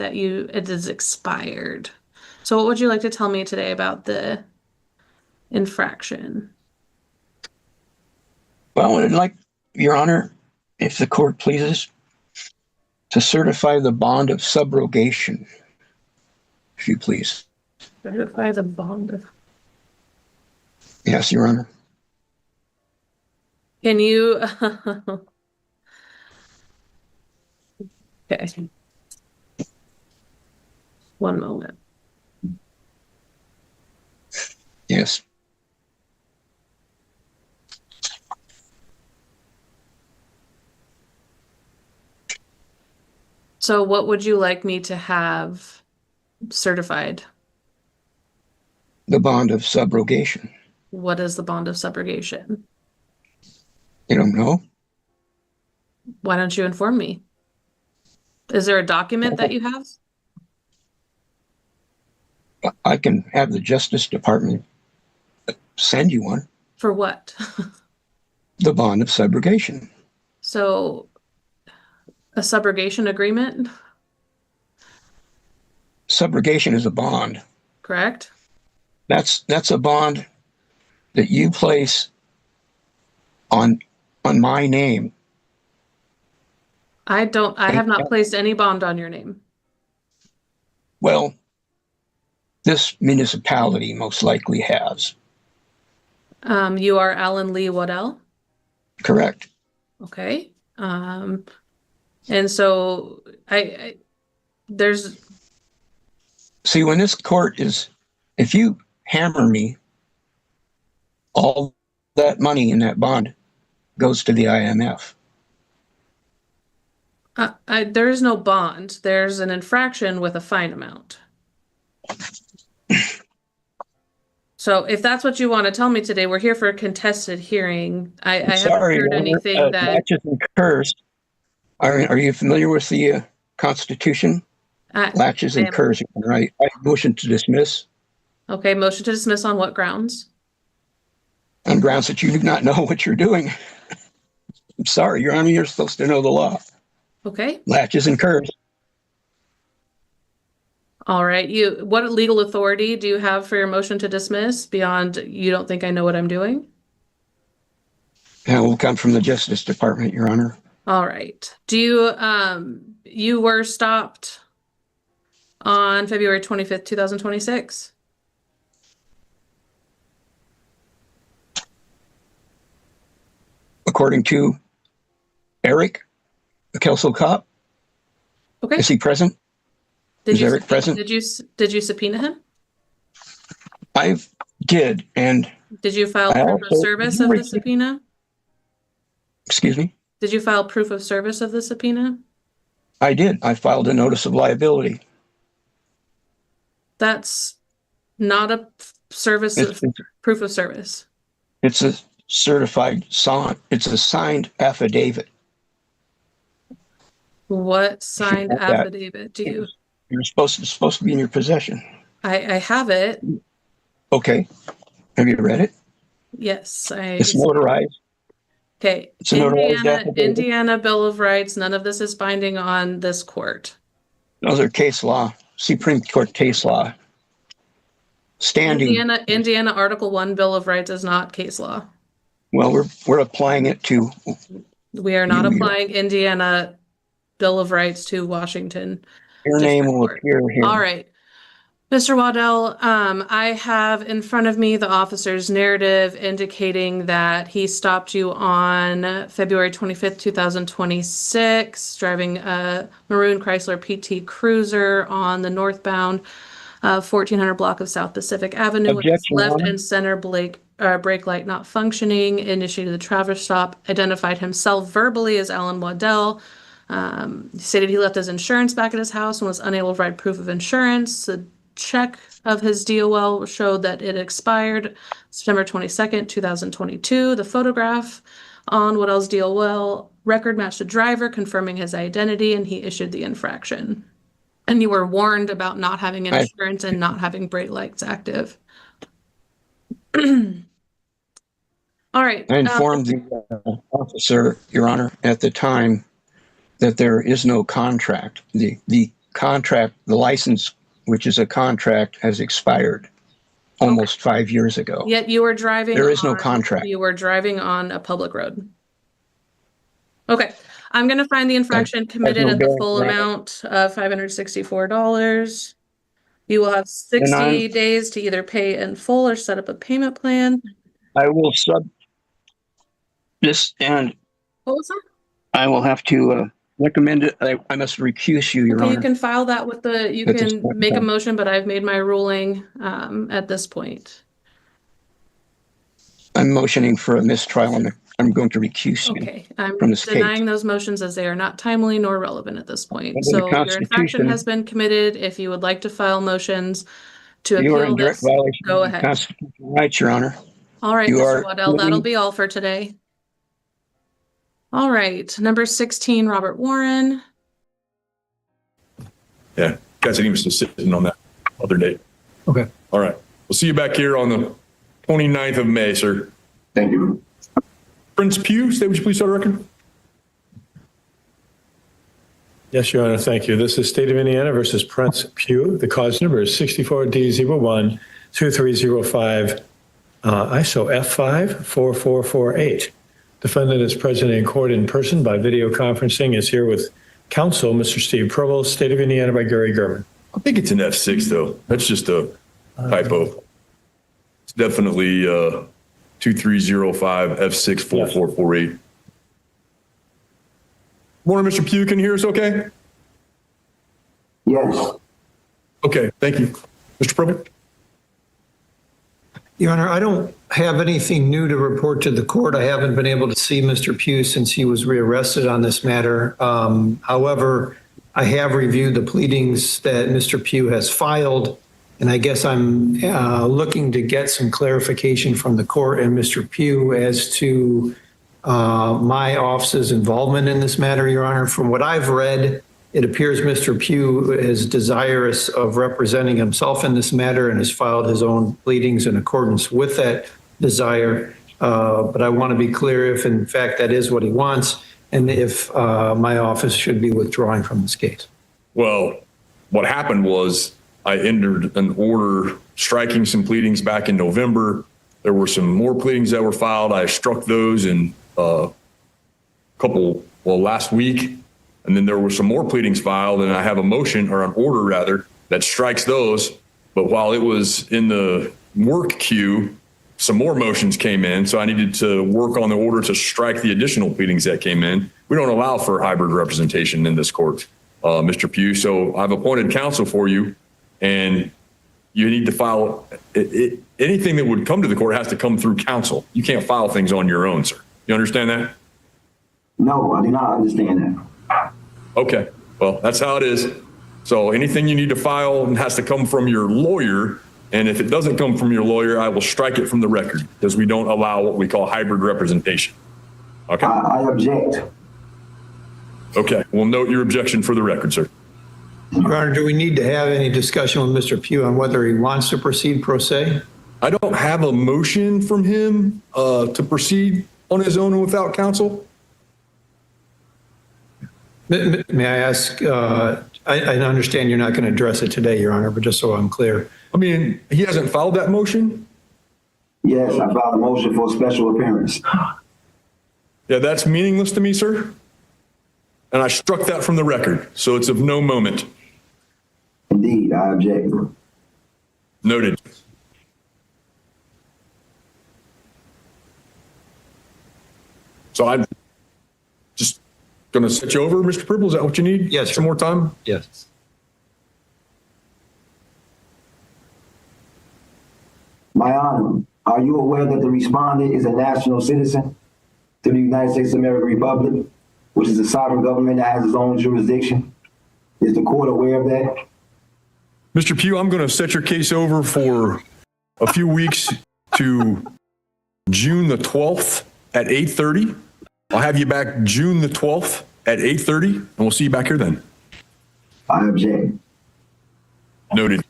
that it is expired. So what would you like to tell me today about the infraction? Well, I'd like, Your Honor, if the court pleases, to certify the bond of subrogation, if you please. Certify the bond of... Yes, Your Honor. Can you... Okay. One moment. Yes. So what would you like me to have certified? The bond of subrogation. What is the bond of subrogation? You don't know? Why don't you inform me? Is there a document that you have? I can have the Justice Department send you one. For what? The bond of subrogation. So, a subrogation agreement? Subrogation is a bond. Correct? That's a bond that you place on my name. I have not placed any bond on your name. Well, this municipality most likely has. You are Alan Lee Waddell? Correct. Okay. And so there's... See, when this court is, if you hammer me, all that money in that bond goes to the IMF. There is no bond. There's an infraction with a fine amount. So if that's what you want to tell me today, we're here for a contested hearing. I haven't heard anything that... Latches and curs. Are you familiar with the Constitution? Latches and curs, right? I motion to dismiss. Okay, motion to dismiss on what grounds? On grounds that you do not know what you're doing. I'm sorry, Your Honor, you're supposed to know the law. Okay. Latches and curs. All right. What legal authority do you have for your motion to dismiss beyond you don't think I know what I'm doing? That will come from the Justice Department, Your Honor. All right. Do you were stopped on February 25th, 2026? According to Eric, the Kelso cop. Okay. Is he present? Is Eric present? Did you subpoena him? I did, and did you file proof of service of the subpoena? Excuse me? Did you file proof of service of the subpoena? I did. I filed a notice of liability. That's not a proof of service. It's a certified sign. It's a signed affidavit. What signed affidavit do you? It's supposed to be in your possession. I have it. Okay. Have you read it? Yes. It's notarized. Okay. It's Indiana Bill of Rights. None of this is binding on this court. Those are case law, Supreme Court case law. Standing. Indiana Article 1 Bill of Rights is not case law. Well, we're applying it to. We are not applying Indiana Bill of Rights to Washington. Your name will appear here. All right. Mr. Waddell, I have in front of me the officer's narrative indicating that he stopped you on February 25th, 2026, driving a maroon Chrysler PT Cruiser on the northbound 1400 block of South Pacific Avenue with its left and center brake light not functioning, initiated the traffic stop, identified himself verbally as Alan Waddell, stated he left his insurance back at his house and was unable to provide proof of insurance. The check of his DOL showed that it expired September 22nd, 2022. The photograph on Waddell's DOL record matched a driver confirming his identity, and he issued the infraction. And you were warned about not having insurance and not having brake lights active. All right. I informed the officer, Your Honor, at the time that there is no contract. The contract, the license, which is a contract, has expired almost 5 years ago. Yet you were driving. There is no contract. You were driving on a public road. Okay, I'm going to find the infraction committed at the full amount of $564. You will have 60 days to either pay in full or set up a payment plan. I will this, and What was that? I will have to recommend it. I must recuse you, Your Okay, Honor. you can file that with the, you can make a motion, but I've made my ruling at this point. I'm motioning for a mistrial, and I'm going to recuse you. Okay, I'm from this denying case. those motions as they are not timely nor relevant at this point. Under the So your infraction Constitution- has been committed. If you would like to file motions to You are in appeal direct this, violation go of the ahead. constitutional rights, Your Honor. All right, You Mr. are Waddell, that'll be all for today. All right, number 16, Robert Warren. Yeah, guys, I think still sitting on that other date. Okay. All right. We'll see you back here on the 29th of May, sir. Thank you. Prince Pugh, would you please start a record? Yes, Your Honor, thank you. This is State of Indiana versus Prince Pugh. The cause number is 64D012305, ISO F54448. Defendant is present in court in person by video conferencing, is here with counsel, Mr. Steve Provost, State of Indiana by Gary Gurman. I think it's an F6, though. That's just a typo. It's definitely 2305 F64448. Morning, Mr. Pugh. Can you hear us okay? Yes. Okay, thank you. Mr. Provost? Your Honor, I don't have anything new to report to the court. I haven't been able to see Mr. Pugh since he was rearrested on this matter. However, I have reviewed the pleadings that Mr. Pugh has filed, and I guess I'm looking to get some clarification from the court and Mr. Pugh as to my office's involvement in this matter, Your Honor. From what I've read, it appears Mr. Pugh is desirous of representing himself in this matter and has filed his own pleadings in accordance with that desire. But I want to be clear if, in fact, that is what he wants, and if my office should be withdrawing from this case. Well, what happened was I entered an order striking some pleadings back in November. There were some more pleadings that were filed. I struck those in last week. And then there were some more pleadings filed, and I have a motion, or an order rather, that strikes those. But while it was in the work queue, some more motions came in. So I needed to work on the order to strike the additional pleadings that came in. We don't allow for hybrid representation in this court, Mr. Pugh. So I've appointed counsel for you, and you need to file anything that would come to the court has to come through counsel. You can't file things on your own, sir. You understand that? No, I do not understand that. Okay, well, that's how it is. So anything you need to file has to come from your lawyer. And if it doesn't come from your lawyer, I will strike it from the record because we don't allow what we call hybrid representation. Okay? I object. Okay, we'll note your objection for the record, sir. Your Honor, do we need to have any discussion with Mr. Pugh on whether he wants to proceed pro se? I don't have a motion from him to proceed on his own and without counsel. May I ask, I understand you're not going to address it today, Your Honor, but just so I'm clear. I mean, he hasn't filed that motion. Yes, I filed a motion for a special appearance. Yeah, that's meaningless to me, sir. And I struck that from the record, so it's of no moment. Indeed, I object. Noted. So I'm just going to set you over, Mr. Purple. Is that what you need? Yes, sir. Some more time? Yes. My Honor, are you aware that the respondent is a national citizen to the United States of America Republic, which is a sovereign government that has its own jurisdiction? Is the court aware of that? Mr. Pugh, I'm going to set your case over for a few weeks to June the 12th at 8:30. I'll have you back June the 12th at 8:30, and we'll see you back here then. I object. Noted.